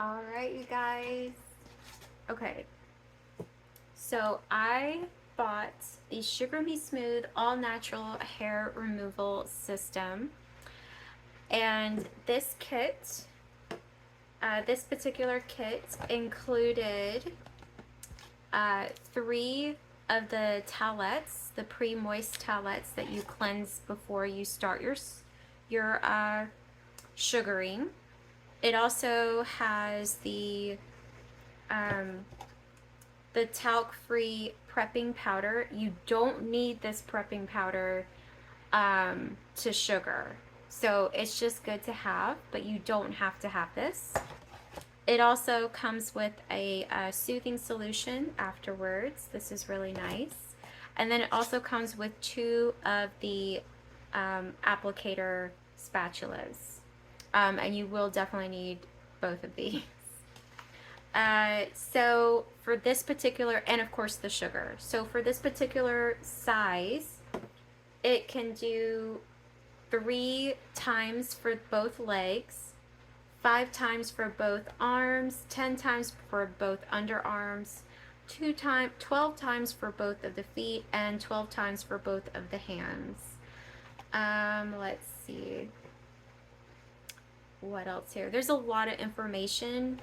All right, you guys. Okay, so I bought the Sugar Me Smooth All Natural Hair Removal System, and this kit, this particular kit included 3 of the towelettes, the pre-moist towelettes that you cleanse before you start your sugaring. It also has um, the talc-free prepping powder. You don't need this prepping powder to sugar. So it's just good to have, but you don't have to have this. It also comes with a soothing solution afterwards. This is really nice. And then it also comes with 2 of the applicator spatulas. And you will definitely need both of these. So for this particular, and of course the sugar. So for this particular size, it can do 3 times for both legs, 5 times for both arms, 10 times for both underarms, 12 times for both of the feet, and 12 times for both of the hands. Let's see. What else here? There's a lot of information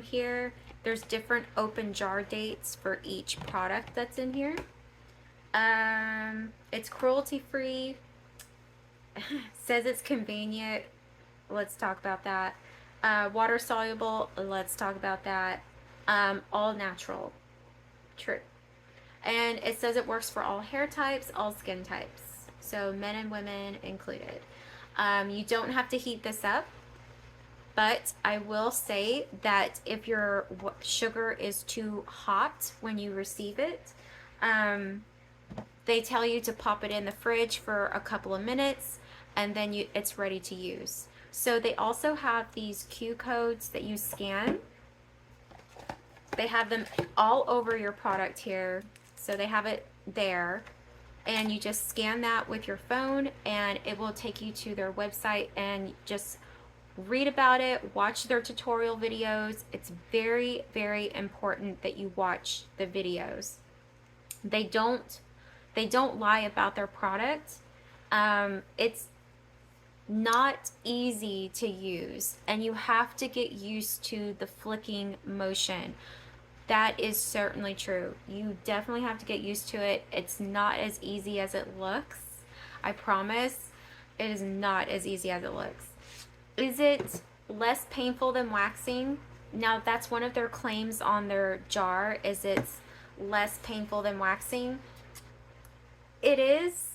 here. There's different open jar dates for each product that's in here. It's cruelty free. Says it's convenient. Let's talk about that. Water soluble. Let's talk about that. All natural. True. And it says it works for all hair types, all skin types. So men and women included. You don't have to heat this up. But I will say that if your sugar is too hot when you receive it, they tell you to pop it in the fridge for a couple of minutes and then it's ready to use. So they also have these Q codes that you scan. They have them all over your product here. So they have it there. And you just scan that with your phone and it will take you to their website and just read about it, watch their tutorial videos. It's very, very important that you watch the videos. They don't lie about their product. It's not easy to use and you have to get used to the flicking motion. That is certainly true. You definitely have to get used to it. It's not as easy as it looks. I promise. It is not as easy as it looks. Is it less painful than waxing? Now that's one of their claims on their jar, is it's less painful than waxing. It is.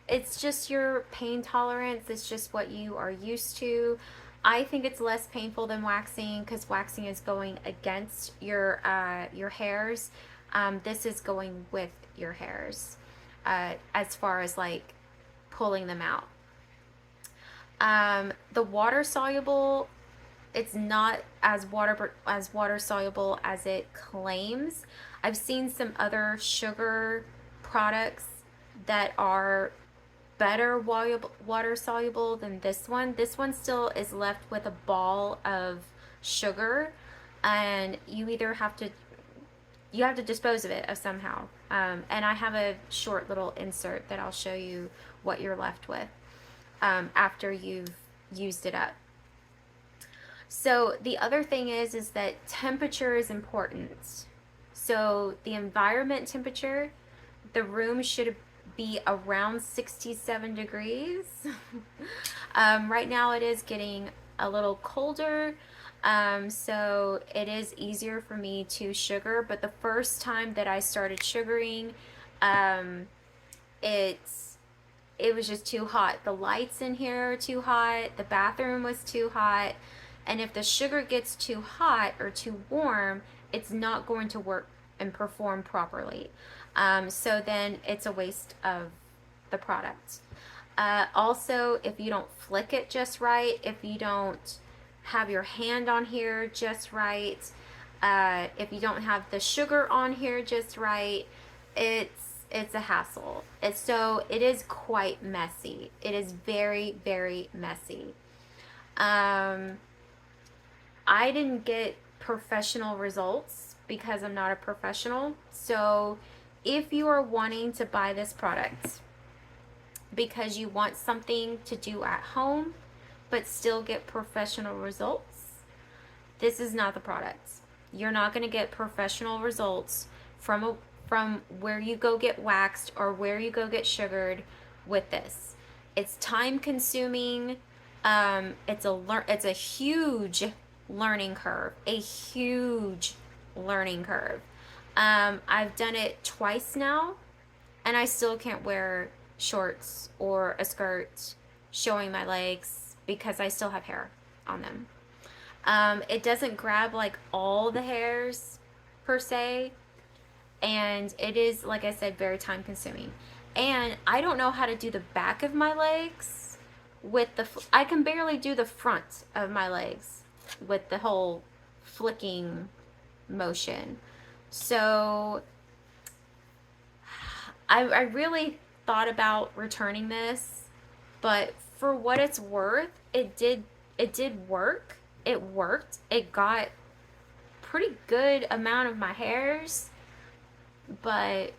It's just your pain tolerance. It's just what you are used to. I think it's less painful than waxing because waxing is going against your hairs. This is going with your hairs as far as like pulling them out. The water soluble, it's not as water soluble as it claims. I've seen some other sugar products that are better water soluble than this one. This one still is left with a ball of sugar, and you either have to dispose of it somehow. And I have a short little insert that I'll show you what you're left with after you've used it up. So the other thing is that temperature is important. So the environment temperature, the room should be around 67 degrees. Right now it is getting a little colder, so it is easier for me to sugar, but the first time that I started sugaring, it was just too hot. The lights in here are too hot, the bathroom was too hot, and if the sugar gets too hot or too warm, it's not going to work and perform properly. So then it's a waste of the product. Also, if you don't flick it just right, if you don't have your hand on here just right, if you don't have the sugar on here just right, it's a hassle. So it is quite messy. It is very, very messy. I I didn't get professional results because I'm not a professional. So if you are wanting to buy this product because you want something to do at home but still get professional results, this is not the product. You're not going to get professional results from where you go get waxed or where you go get sugared with this. It's time consuming. It's a huge learning curve. A huge learning curve. I've done it twice now, and I still can't wear shorts or a skirt showing my legs because I still have hair on them. It doesn't grab like all the hairs per se, and it is, like I said, very time consuming. And I don't know how to do the back of my legs with I can barely do the front of my legs with the whole flicking motion. So I really thought about returning this, but for what it's worth, it did work. It worked. It got pretty good amount of my hairs, but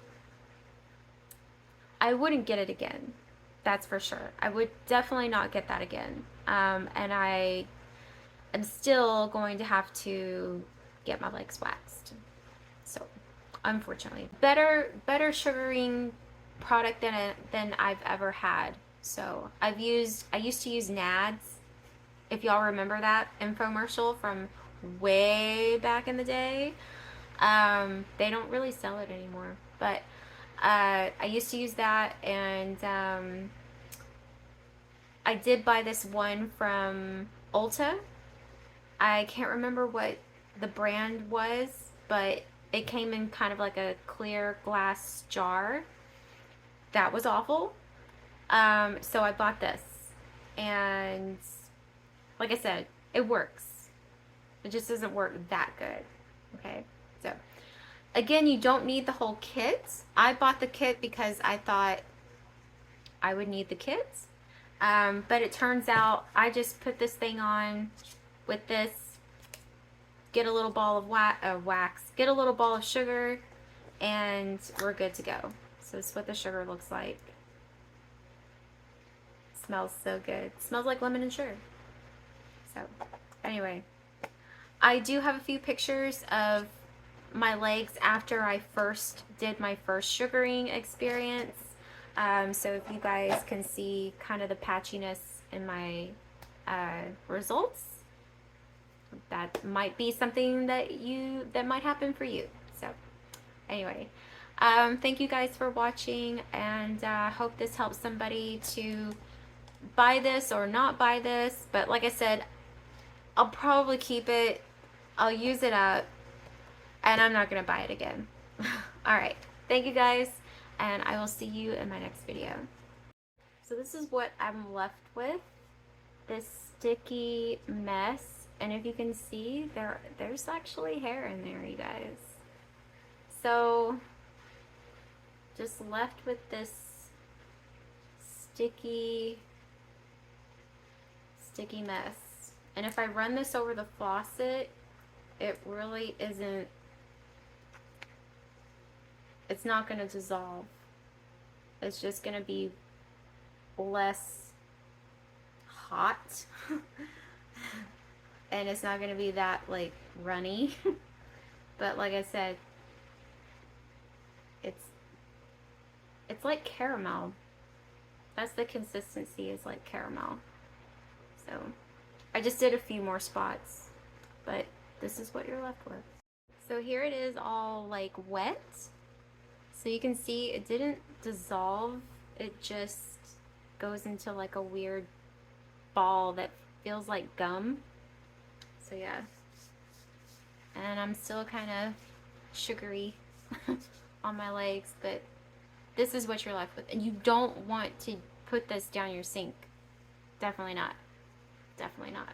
I wouldn't get it again. That's for sure. I would definitely not get that again. And I am still going to have to get my legs waxed. So, unfortunately, better sugaring product than I've ever had. So I used to use Nads. If y'all remember that infomercial from way back in the day. They don't really sell it anymore, but I used to use that, and I did buy this one from Ulta. I can't remember what the brand was, but it came in kind of like a clear glass jar. That was awful. So I bought this, and like I said, it works. It just doesn't work that good. Okay, so again, you don't need the whole kit. I bought the kit because I thought I would need the kit. But it turns out I just put this thing on with this, get a little ball of wax, get a little ball of sugar, and we're good to go. So this is what the sugar looks like. It smells so good. It smells like lemon and sugar. So anyway, I do have a few pictures of my legs after I first did my first sugaring experience. So if you guys can see kind of the patchiness in my results, that might be something that might happen for you. So anyway, thank you guys for watching, and hope this helps somebody to buy this or not buy this. But like I said, I'll probably keep it. I'll use it up, and I'm not going to buy it again. Alright, thank you guys, and I will see you in my next video. So this is what I'm left with, this sticky mess, and if you can see, there's actually hair in there, you guys. So, just left with this sticky mess. And if I run this over the faucet, it really isn't, it's not going to dissolve. It's just going to be less hot. And it's not going to be that, like, runny. But like I said, it's like caramel. That's the consistency, is like caramel. So I just did a few more spots, but this is what you're left with. So here it is, all like wet. So you can see it didn't dissolve. It just goes into like a weird ball that feels like gum. So yeah. And I'm still kind of sugary on my legs, but this is what you're left with. And you don't want to put this down your sink. Definitely not. Definitely not.